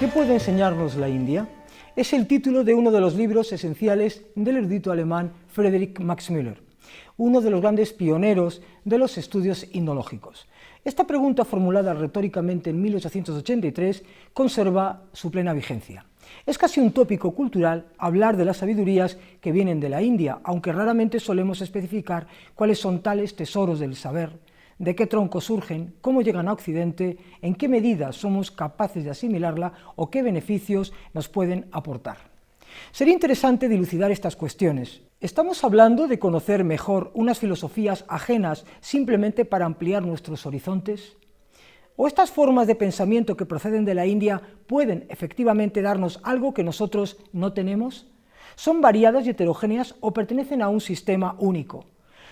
¿Qué puede enseñarnos la India? Es el título de uno de los libros esenciales del erudito alemán Friedrich Max Müller, uno de los grandes pioneros de los estudios indológicos. Esta pregunta, formulada retóricamente en 1883, conserva su plena vigencia. Es casi un tópico cultural hablar de las sabidurías que vienen de la India, aunque raramente solemos especificar cuáles son tales tesoros del saber, de qué tronco surgen, cómo llegan a Occidente, en qué medida somos capaces de asimilarla o qué beneficios nos pueden aportar. Sería interesante dilucidar estas cuestiones. ¿Estamos hablando de conocer mejor unas filosofías ajenas simplemente para ampliar nuestros horizontes? ¿O estas formas de pensamiento que proceden de la India pueden efectivamente darnos algo que nosotros no tenemos? ¿Son variadas y heterogéneas o pertenecen a un sistema único?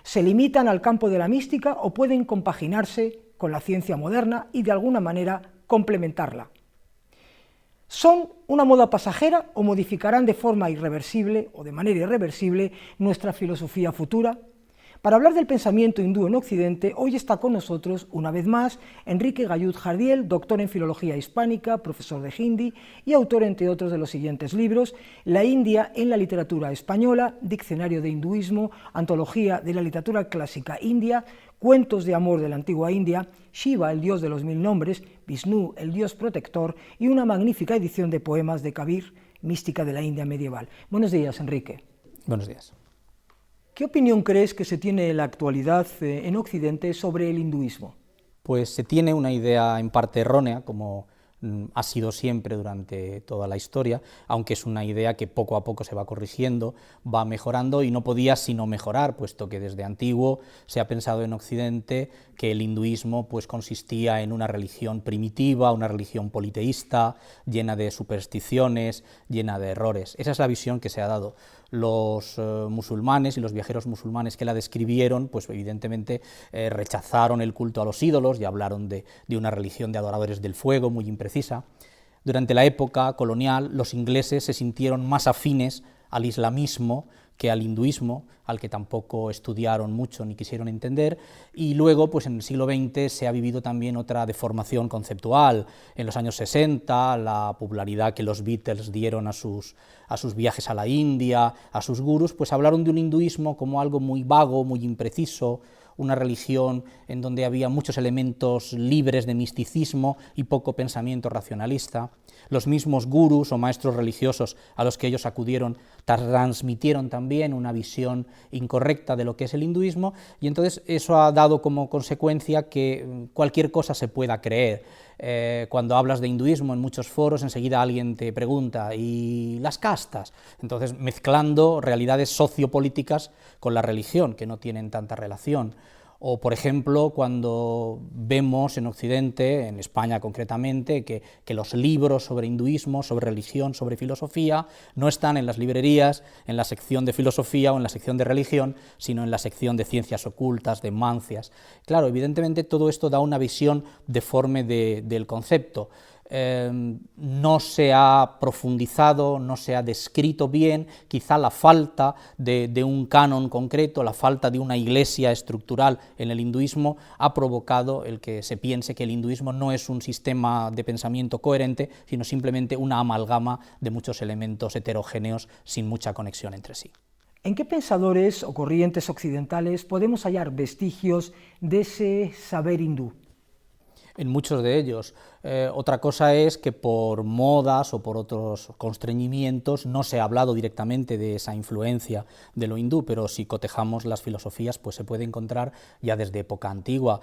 ¿Se limitan al campo de la mística o pueden compaginarse con la ciencia moderna y de alguna manera complementarla? ¿Son una moda pasajera o modificarán de forma irreversible o de manera irreversible nuestra filosofía futura? Para hablar del pensamiento hindú en Occidente, hoy está con nosotros, una vez más, Enrique Gallud Jardiel, doctor en Filología Hispánica, profesor de Hindi y autor, entre otros, de los siguientes libros: La India en la literatura española, Diccionario de hinduismo, Antología de la literatura clásica india, Cuentos de amor de la antigua India, Shiva, el dios de los mil nombres, Vishnu, el dios protector, y una magnífica edición de poemas de Kabir, mística de la India medieval. Buenos días, Enrique. Buenos días. ¿Qué opinión crees que se tiene en la actualidad en Occidente sobre el hinduismo? Pues se tiene una idea en parte errónea, como ha sido siempre durante toda la historia, aunque es una idea que poco a poco se va corrigiendo, va mejorando y no podía sino mejorar, puesto que desde antiguo se ha pensado en Occidente que el hinduismo pues consistía en una religión primitiva, una religión politeísta, llena de supersticiones, llena de errores. Esa es la visión que se ha dado. Los musulmanes y los viajeros musulmanes que la describieron, pues evidentemente rechazaron el culto a los ídolos y hablaron de una religión de adoradores del fuego muy imprecisa. Durante la época colonial, los ingleses se sintieron más afines al islamismo que al hinduismo, al que tampoco estudiaron mucho ni quisieron entender, y luego pues en el siglo XX se ha vivido también otra deformación conceptual. En los años 60, la popularidad que los Beatles dieron a sus viajes a la India, a sus gurús, pues hablaron de un hinduismo como algo muy vago, muy impreciso, una religión en donde había muchos elementos libres de misticismo y poco pensamiento racionalista. Los mismos gurús o maestros religiosos a los que ellos acudieron transmitieron también una visión incorrecta de lo que es el hinduismo, y entonces eso ha dado como consecuencia que cualquier cosa se pueda creer. Cuando hablas de hinduismo en muchos foros, enseguida alguien te pregunta, ¿y las castas? Entonces, mezclando realidades sociopolíticas con la religión, que no tienen tanta relación. O, por ejemplo, cuando vemos en Occidente, en España concretamente, que los libros sobre hinduismo, sobre religión, sobre filosofía, no están en las librerías, en la sección de filosofía o en la sección de religión, sino en la sección de ciencias ocultas, de mancias. Claro, evidentemente todo esto da una visión deforme del concepto. No se ha profundizado, no se ha descrito bien, quizá la falta de un canon concreto, la falta de una iglesia estructural en el hinduismo ha provocado el que se piense que el hinduismo no es un sistema de pensamiento coherente, sino simplemente una amalgama de muchos elementos heterogéneos sin mucha conexión entre sí. ¿En qué pensadores o corrientes occidentales podemos hallar vestigios de ese saber hindú? En muchos de ellos. Otra cosa es que por modas o por otros constreñimientos no se ha hablado directamente de esa influencia de lo hindú, pero si cotejamos las filosofías pues se puede encontrar ya desde época antigua.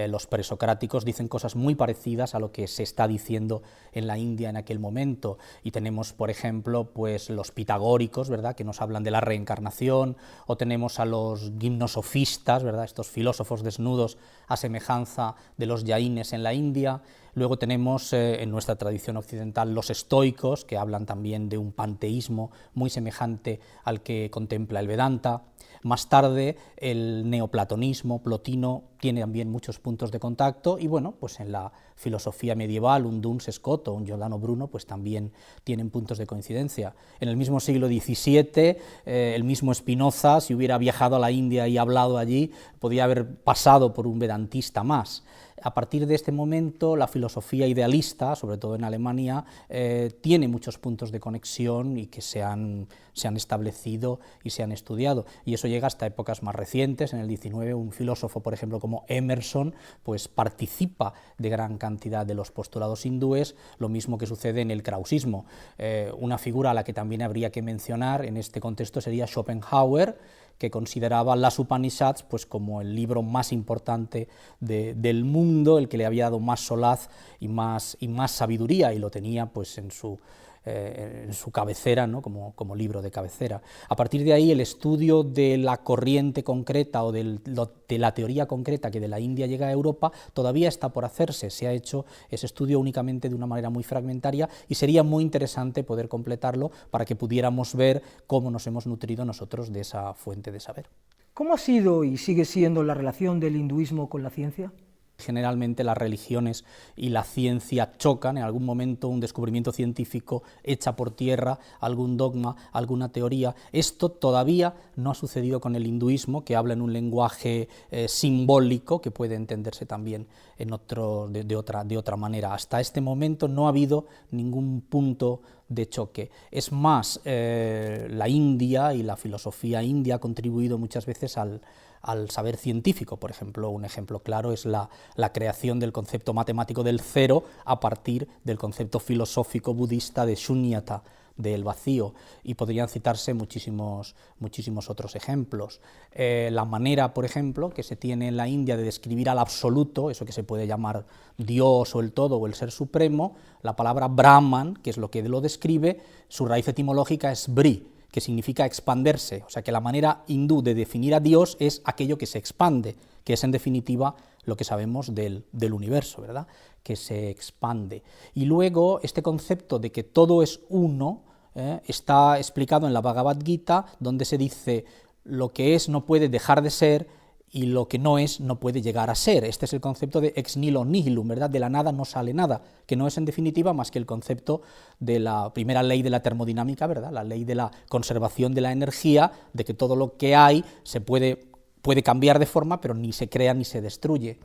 Los presocráticos dicen cosas muy parecidas a lo que se está diciendo en la India en aquel momento, y tenemos, por ejemplo, pues los pitagóricos, ¿verdad?, que nos hablan de la reencarnación, o tenemos a los gimnosofistas, ¿verdad?, estos filósofos desnudos a semejanza de los jaínes en la India. Luego tenemos en nuestra tradición occidental los estoicos, que hablan también de un panteísmo muy semejante al que contempla el Vedanta. Más tarde el neoplatonismo, Plotino, tiene también muchos puntos de contacto, y bueno, pues en la filosofía medieval un Duns Scoto, un Giordano Bruno, pues también tienen puntos de coincidencia. En el mismo siglo XVII, el mismo Spinoza, si hubiera viajado a la India y hablado allí, podía haber pasado por un vedantista más. A partir de este momento, la filosofía idealista, sobre todo en Alemania, tiene muchos puntos de conexión y que se han establecido y se han estudiado. Y eso llega hasta épocas más recientes. En el XIX, un filósofo, por ejemplo, como Emerson, pues participa de gran cantidad de los postulados hindúes, lo mismo que sucede en el krausismo. Una figura a la que también habría que mencionar en este contexto sería Schopenhauer, que consideraba las Upanishads pues, como el libro más importante del mundo, el que le había dado más solaz y más sabiduría, y lo tenía pues, en su cabecera, ¿no? como libro de cabecera. A partir de ahí, el estudio de la corriente concreta o de la teoría concreta que de la India llega a Europa todavía está por hacerse. Se ha hecho ese estudio únicamente de una manera muy fragmentaria y sería muy interesante poder completarlo para que pudiéramos ver cómo nos hemos nutrido nosotros de esa fuente de saber. ¿Cómo ha sido y sigue siendo la relación del hinduismo con la ciencia? Generalmente las religiones y la ciencia chocan, en algún momento un descubrimiento científico echa por tierra algún dogma, alguna teoría. Esto todavía no ha sucedido con el hinduismo, que habla en un lenguaje simbólico que puede entenderse también de otra manera. Hasta este momento no ha habido ningún punto de choque. Es más, la India y la filosofía india ha contribuido muchas veces al saber científico. Por ejemplo, un ejemplo claro es la creación del concepto matemático del cero a partir del concepto filosófico budista de Shunyata, del vacío, y podrían citarse muchísimos otros ejemplos. La manera, por ejemplo, que se tiene en la India de describir al absoluto, eso que se puede llamar Dios o el todo o el ser supremo, la palabra Brahman, que es lo que lo describe, su raíz etimológica es Bri, que significa expanderse, o sea que la manera hindú de definir a Dios es aquello que se expande, que es en definitiva lo que sabemos del universo, ¿verdad?, que se expande. Y luego este concepto de que todo es uno está explicado en la Bhagavad Gita, donde se dice lo que es no puede dejar de ser y lo que no es no puede llegar a ser. Este es el concepto de ex nihilo nihilum, ¿verdad?, de la nada no sale nada, que no es en definitiva más que el concepto de la primera ley de la termodinámica, ¿verdad?, la ley de la conservación de la energía, de que todo lo que hay se puede cambiar de forma, pero ni se crea ni se destruye.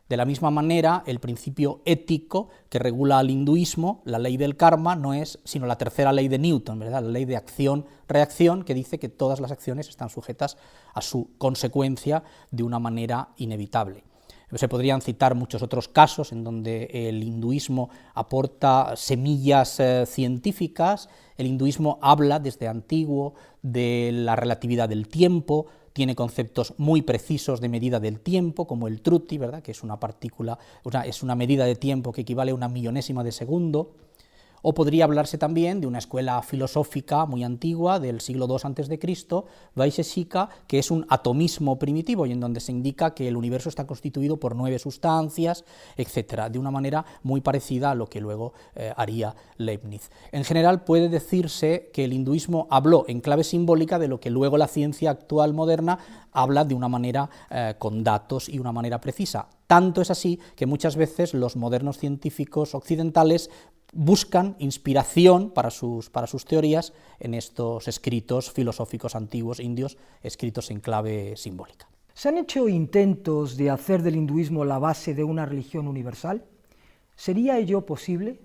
De la misma manera, el principio ético que regula al hinduismo, la ley del karma, no es sino la tercera ley de Newton, ¿verdad?, la ley de acción-reacción, que dice que todas las acciones están sujetas a su consecuencia de una manera inevitable. Se podrían citar muchos otros casos en donde el hinduismo aporta semillas científicas. El hinduismo habla desde antiguo de la relatividad del tiempo, tiene conceptos muy precisos de medida del tiempo, como el truti, ¿verdad?, que es una partícula, es una medida de tiempo que equivale a una millonésima de segundo. O podría hablarse también de una escuela filosófica muy antigua, del siglo II a.C., Vaisheshika, que es un atomismo primitivo, y en donde se indica que el universo está constituido por 9 sustancias, etc., de una manera muy parecida a lo que luego haría Leibniz. En general puede decirse que el hinduismo habló en clave simbólica de lo que luego la ciencia actual moderna habla de una manera con datos y una manera precisa. Tanto es así que muchas veces los modernos científicos occidentales buscan inspiración para sus teorías en estos escritos filosóficos antiguos indios, escritos en clave simbólica. ¿Se han hecho intentos de hacer del hinduismo la base de una religión universal? ¿Sería ello posible?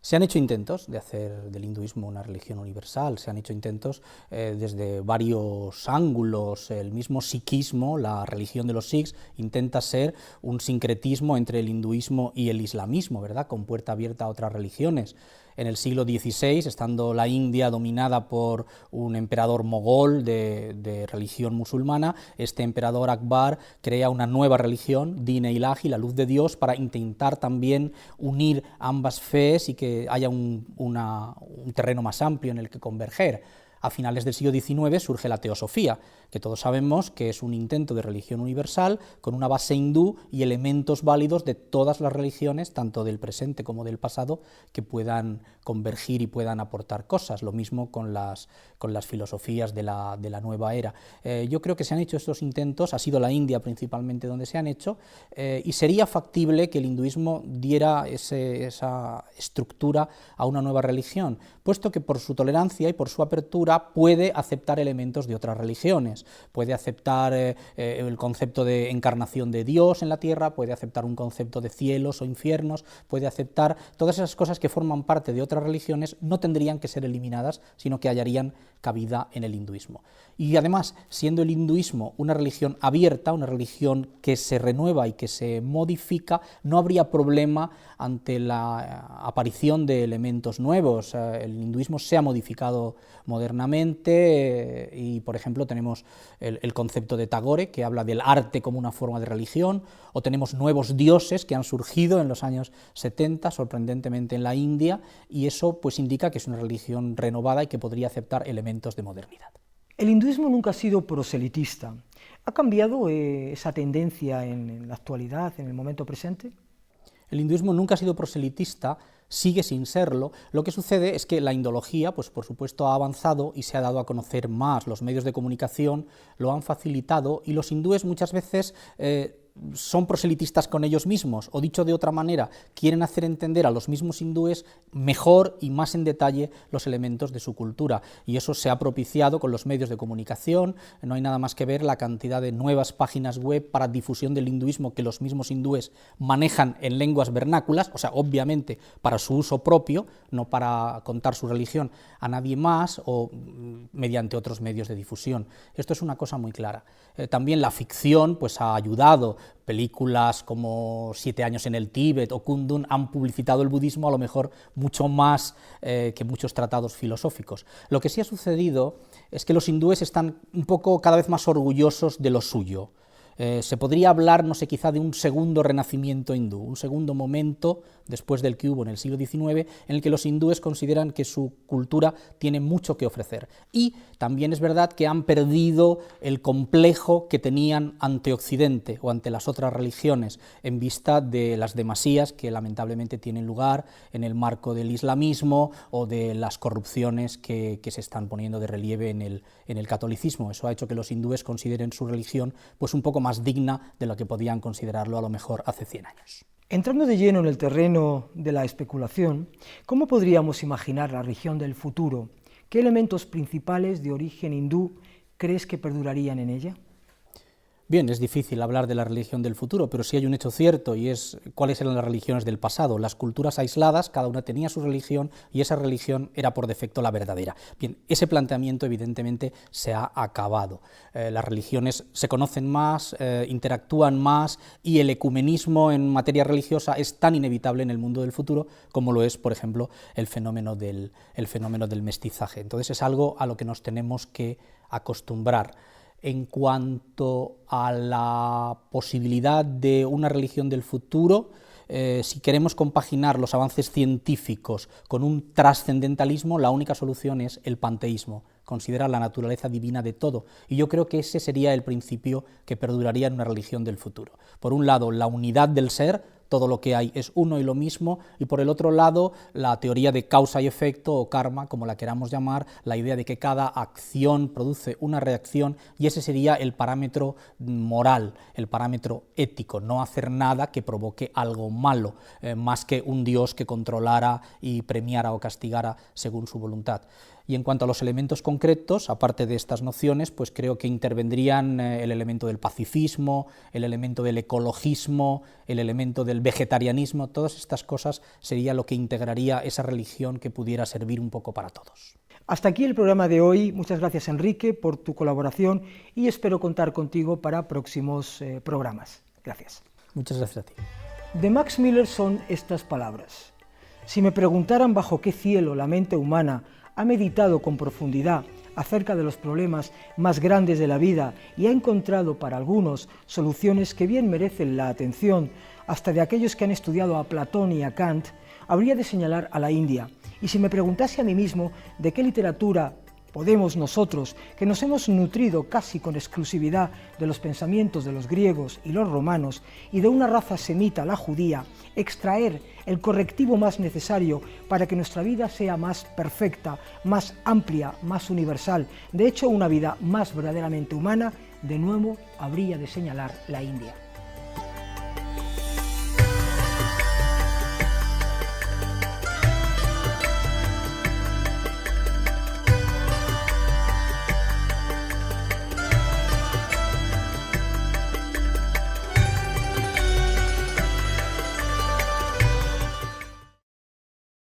Se han hecho intentos de hacer del hinduismo una religión universal, se han hecho intentos desde varios ángulos. El mismo sikhismo, la religión de los sikhs, intenta ser un sincretismo entre el hinduismo y el islamismo, ¿verdad?, con puerta abierta a otras religiones. En el siglo XVI, estando la India dominada por un emperador mogol de religión musulmana, este emperador Akbar crea una nueva religión, Din-e-Ilahi, la luz de Dios, para intentar también unir ambas fees y que haya un terreno más amplio en el que converger. A finales del siglo XIX surge la teosofía, que todos sabemos que es un intento de religión universal con una base hindú y elementos válidos de todas las religiones, tanto del presente como del pasado, que puedan convergir y puedan aportar cosas. Lo mismo con las filosofías de la nueva era. Yo creo que se han hecho estos intentos, ha sido la India principalmente donde se han hecho, y sería factible que el hinduismo diera esa estructura a una nueva religión, puesto que por su tolerancia y por su apertura cultura puede aceptar elementos de otras religiones, puede aceptar el concepto de encarnación de Dios en la tierra, puede aceptar un concepto de cielos o infiernos, puede aceptar todas esas cosas que forman parte de otras religiones, no tendrían que ser eliminadas, sino que hallarían cabida en el hinduismo. Y además, siendo el hinduismo una religión abierta, una religión que se renueva y que se modifica, no habría problema ante la aparición de elementos nuevos. El hinduismo se ha modificado modernamente y, por ejemplo, tenemos el concepto de Tagore, que habla del arte como una forma de religión, o tenemos nuevos dioses que han surgido en los años 70, sorprendentemente en la India, y eso pues indica que es una religión renovada y que podría aceptar elementos de modernidad. El hinduismo nunca ha sido proselitista. ¿Ha cambiado esa tendencia en la actualidad, en el momento presente? El hinduismo nunca ha sido proselitista, sigue sin serlo. Lo que sucede es que la indología, pues por supuesto, ha avanzado y se ha dado a conocer más. Los medios de comunicación lo han facilitado y los hindúes muchas veces son proselitistas con ellos mismos, o dicho de otra manera, quieren hacer entender a los mismos hindúes mejor y más en detalle los elementos de su cultura, y eso se ha propiciado con los medios de comunicación. No hay nada más que ver la cantidad de nuevas páginas web para difusión del hinduismo que los mismos hindúes manejan en lenguas vernáculas, o sea, obviamente para su uso propio, no para contar su religión a nadie más o mediante otros medios de difusión. Esto es una cosa muy clara. También la ficción pues ha ayudado. Películas como 7 años en el Tíbet o Kundun han publicitado el budismo a lo mejor mucho más que muchos tratados filosóficos. Lo que sí ha sucedido es que los hindúes están un poco cada vez más orgullosos de lo suyo. Se podría hablar, no sé, quizá de un segundo renacimiento hindú, un segundo momento después del que hubo en el siglo XIX, en el que los hindúes consideran que su cultura tiene mucho que ofrecer. Y también es verdad que han perdido el complejo que tenían ante Occidente o ante las otras religiones, en vista de las demasías que lamentablemente tienen lugar en el marco del islamismo o de las corrupciones que se están poniendo de relieve en el catolicismo. Eso ha hecho que los hindúes consideren su religión pues un poco más digna de lo que podían considerarlo a lo mejor hace 100 años. Entrando de lleno en el terreno de la especulación, ¿cómo podríamos imaginar la religión del futuro? ¿Qué elementos principales de origen hindú crees que perdurarían en ella? Bien, es difícil hablar de la religión del futuro, pero sí hay un hecho cierto, y es cuáles eran las religiones del pasado. Las culturas aisladas, cada una tenía su religión, y esa religión era por defecto la verdadera. Bien, ese planteamiento evidentemente se ha acabado. Las religiones se conocen más, interactúan más, y el ecumenismo en materia religiosa es tan inevitable en el mundo del futuro como lo es, por ejemplo, el fenómeno del mestizaje. Entonces es algo a lo que nos tenemos que acostumbrar. En cuanto a la posibilidad de una religión del futuro, si queremos compaginar los avances científicos con un trascendentalismo, la única solución es el panteísmo, considerar la naturaleza divina de todo, y yo creo que ese sería el principio que perduraría en una religión del futuro. Por un lado, la unidad del ser, todo lo que hay es uno y lo mismo, y por el otro lado, la teoría de causa y efecto, o karma, como la queramos llamar, la idea de que cada acción produce una reacción, y ese sería el parámetro moral, el parámetro ético, no hacer nada que provoque algo malo, más que un Dios que controlara y premiara o castigara según su voluntad. Y en cuanto a los elementos concretos, aparte de estas nociones, pues creo que intervendrían el elemento del pacifismo, el elemento del ecologismo, el elemento del vegetarianismo. Todas estas cosas sería lo que integraría esa religión que pudiera servir un poco para todos. Hasta aquí el programa de hoy. Muchas gracias, Enrique, por tu colaboración, y espero contar contigo para próximos programas. Gracias. Muchas gracias a ti. De Max Müller son estas palabras: si me preguntaran bajo qué cielo la mente humana ha meditado con profundidad acerca de los problemas más grandes de la vida y ha encontrado para algunos soluciones que bien merecen la atención, hasta de aquellos que han estudiado a Platón y a Kant, habría de señalar a la India. Y si me preguntase a mí mismo de qué literatura podemos nosotros, que nos hemos nutrido casi con exclusividad de los pensamientos de los griegos y los romanos y de una raza semita, la judía, extraer el correctivo más necesario para que nuestra vida sea más perfecta, más amplia, más universal, de hecho una vida más verdaderamente humana, de nuevo habría de señalar la India.